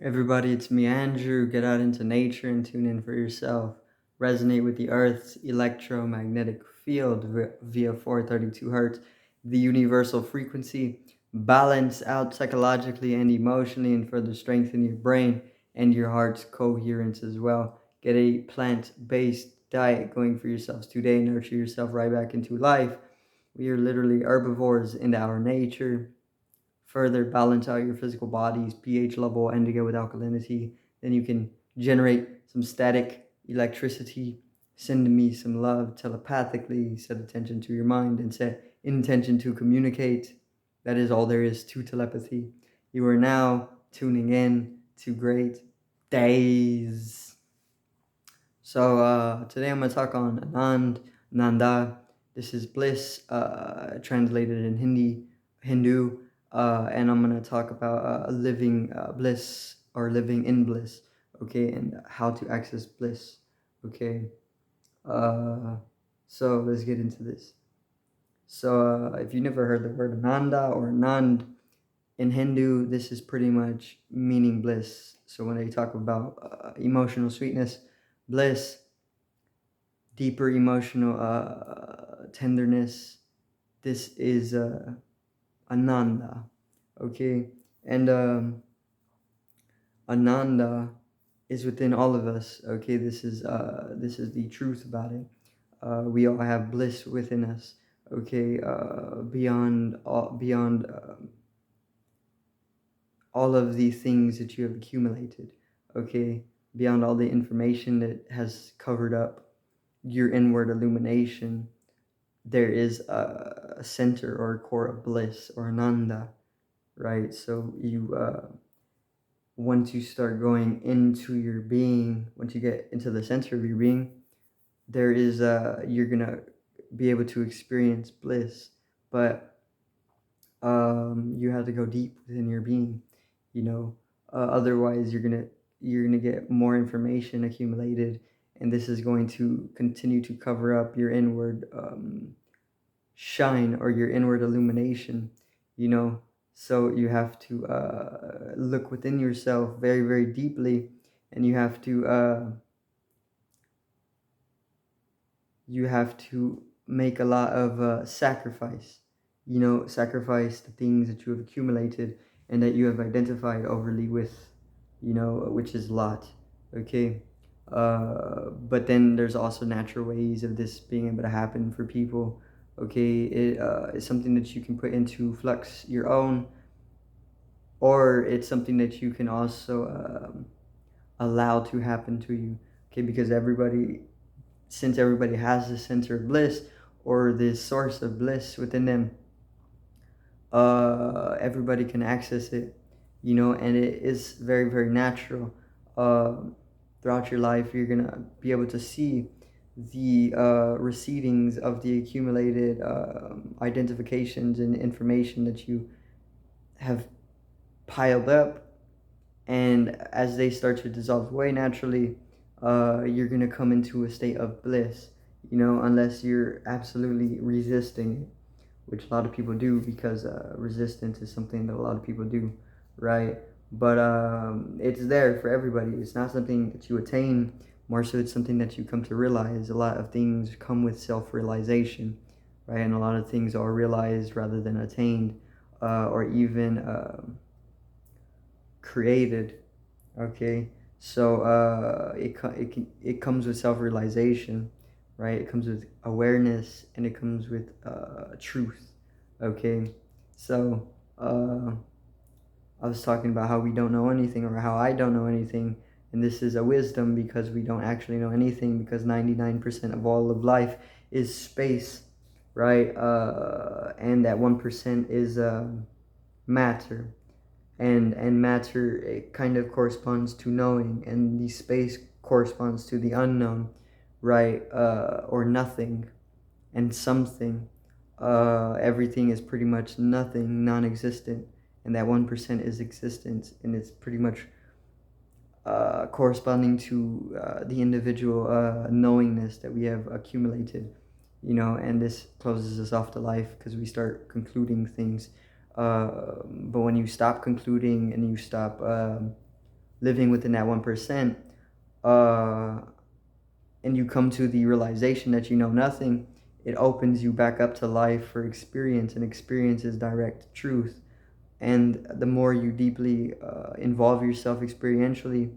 Everybody, it's me, Andrew. Get out into nature and tune in for yourself. Resonate with the Earth's electromagnetic field via 432 hertz, the universal frequency. Balance out psychologically and emotionally, and further strengthen your brain and your heart's coherence as well. Get a plant based diet going for yourselves today. Nurture yourself right back into life. We are literally herbivores in our nature. Further balance out your physical body's pH level and to go with alkalinity. Then you can generate some static electricity. Send me some love telepathically. Set attention to your mind and set intention to communicate. That is all there is to telepathy. You are now tuning in to great days. So today I'm going to talk on Ananda. This is bliss, translated in Hindu, and I'm going to talk about living bliss or living in bliss, okay, and how to access bliss, okay. Uh, so let's get into this. So if you never heard the word Ananda or Anand in Hindu, this is pretty much meaning bliss. So when they talk about emotional sweetness, bliss, deeper emotional tenderness. This is Ananda, okay? And Ananda is within all of us, okay? This is the truth about it. We all have bliss within us, okay? Beyond all of the things that you have accumulated, okay? Beyond all the information that has covered up your inward illumination, there is a center or a core of bliss or Ananda, right? So once you start going into your being, once you get into the center of your being, there is you're gonna be able to experience bliss, but you have to go deep within your being, you know. Otherwise, you're gonna get more information accumulated, and this is going to continue to cover up your inward shine or your inward illumination, you know. So you have to look within yourself very, very deeply, and you have to make a lot of sacrifice, you know, sacrifice the things that you have accumulated and that you have identified overly with, you know, which is a lot, okay. But then there's also natural ways of this being able to happen for people, okay. It is something that you can put into flux your own, or it's something that you can also allow to happen to you, okay, because since everybody has this center of bliss or this source of bliss within them, everybody can access it, you know, and it is very, very natural. Uh, Throughout your life, you're gonna be able to see the recedings of the accumulated identifications and information that you have piled up, and as they start to dissolve away naturally, you're gonna come into a state of bliss, you know, unless you're absolutely resisting it, which a lot of people do, because resistance is something that a lot of people do, right? But it's there for everybody. It's not something that you attain, more so it's something that you come to realize. A lot of things come with self-realization, right? And a lot of things are realized rather than attained, or even created, okay. So it comes with self-realization, right? It comes with awareness, and it comes with truth, okay. So I was talking about how we don't know anything, or how I don't know anything, and this is a wisdom, because we don't actually know anything, because 99% of all of life is space, right? And that 1% is matter, and matter, it kind of corresponds to knowing, and the space corresponds to the unknown, right? Or nothing and something. Everything is pretty much nothing, non-existent, and that 1% is existence, and it's pretty much corresponding to the individual knowingness that we have accumulated, you know. And this closes us off to life, because we start concluding things. But when you stop concluding and you stop living within that 1%, uh, and you come to the realization that you know nothing, it opens you back up to life for experience, and experience is direct truth. And the more you deeply involve yourself experientially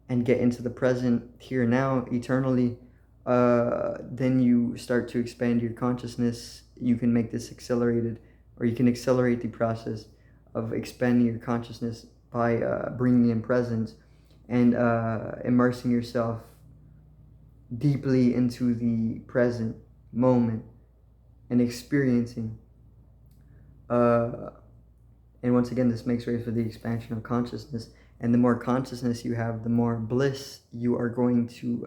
and get into the present, here and now, eternally, then you start to expand your consciousness. You can make this accelerated, or you can accelerate the process of expanding your consciousness by bringing in presence and immersing yourself deeply into the present moment and experiencing. Uh, and once again, this makes way for the expansion of consciousness. And the more consciousness you have, the more bliss you are going to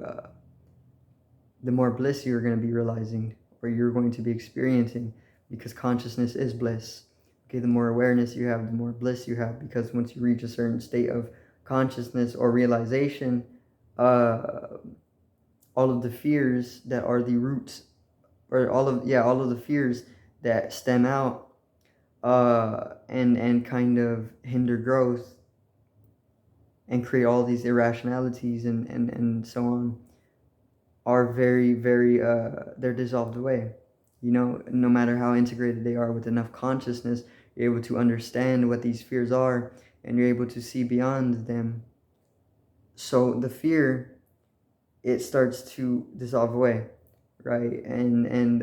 the more bliss you're going to be realizing, or you're going to be experiencing, because consciousness is bliss. Okay, the more awareness you have, the more bliss you have, because once you reach a certain state of consciousness or realization, uh, all of the fears that are the roots, or all of the fears that stem out and kind of hinder growth and create all these irrationalities and so on, are very, very, they're dissolved away. You know, no matter how integrated they are with enough consciousness, you're able to understand what these fears are, and you're able to see beyond them. So the fear, it starts to dissolve away, right? And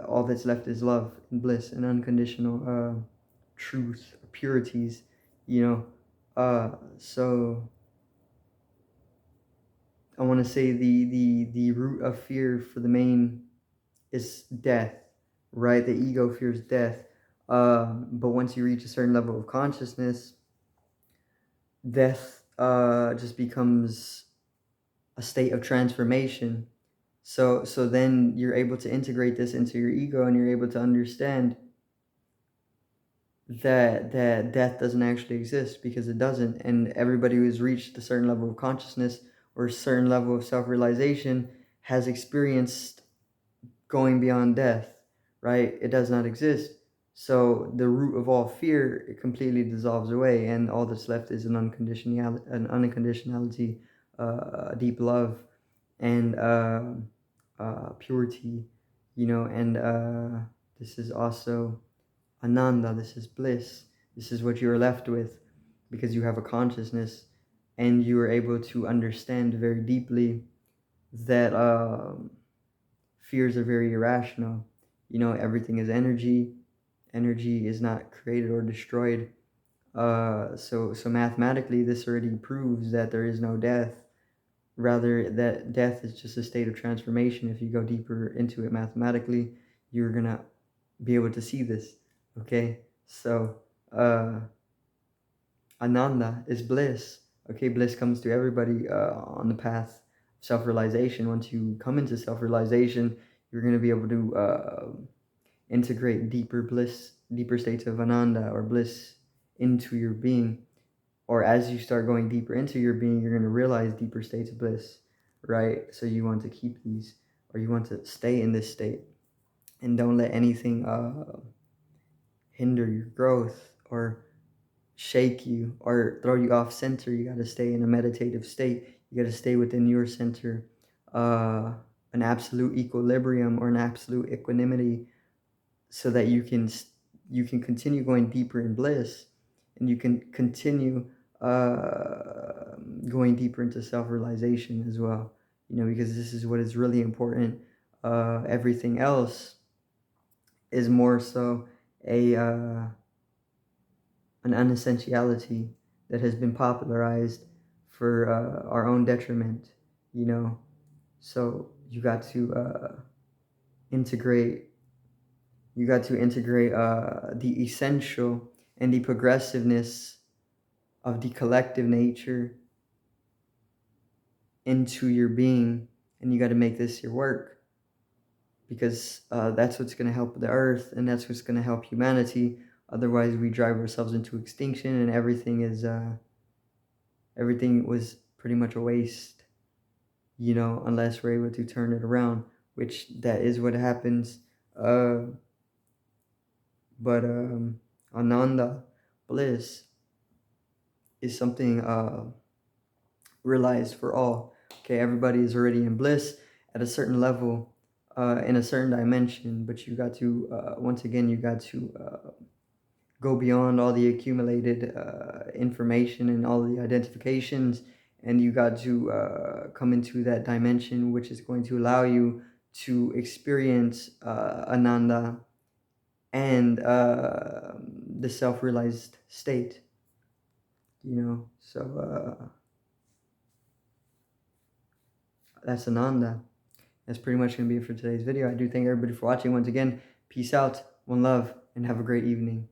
all that's left is love and bliss and unconditional truth, purities, you know. So I want to say the root of fear for the main is death, right? The ego fears death. But once you reach a certain level of consciousness, death just becomes a state of transformation. So then you're able to integrate this into your ego, and you're able to understand that death doesn't actually exist, because it doesn't. And everybody who's reached a certain level of consciousness or a certain level of self-realization has experienced going beyond death, right? It does not exist. So the root of all fear, it completely dissolves away, and all that's left is an unconditionality, deep love, and purity, you know. And this is also Ananda. This is bliss. This is what you are left with, because you have a consciousness, and you are able to understand very deeply that. Fears are very irrational. You know, everything is energy. Energy is not created or destroyed. So mathematically, this already proves that there is no death. Rather, that death is just a state of transformation. If you go deeper into it mathematically, you're gonna be able to see this. Okay, so uh, Ananda is bliss. Okay, bliss comes to everybody on the path of self-realization. Once you come into self-realization, you're going to be able to integrate deeper bliss, deeper states of Ananda or bliss into your being. Or as you start going deeper into your being, you're going to realize deeper states of bliss, right? So you want to keep these, or you want to stay in this state, and don't let anything hinder your growth or shake you or throw you off center. You got to stay in a meditative state. You got to stay within your center, uh, an absolute equilibrium or an absolute equanimity, so that you can continue going deeper in bliss, and you can continue going deeper into self-realization as well. You know, because this is what is really important. Everything else is more so a an unessentiality that has been popularized for our own detriment, you know. So integrate, you got to integrate the essential and the progressiveness of the collective nature into your being, and you got to make this your work, because that's what's going to help the earth, and that's what's going to help humanity. Otherwise, we drive ourselves into extinction, and everything was pretty much a waste, you know, unless we're able to turn it around, which that is what happens. Uh, but Ananda Bliss is something realized for all. Okay, everybody is already in bliss at a certain level, in a certain dimension, but you got to, once again, you got to go beyond all the accumulated information and all the identifications, and you got to come into that dimension which is going to allow you to experience Ananda and the self-realized state, so that's Ananda. That's pretty much going to be it for today's video. I do thank everybody for watching once again. Peace out, one love, and have a great evening.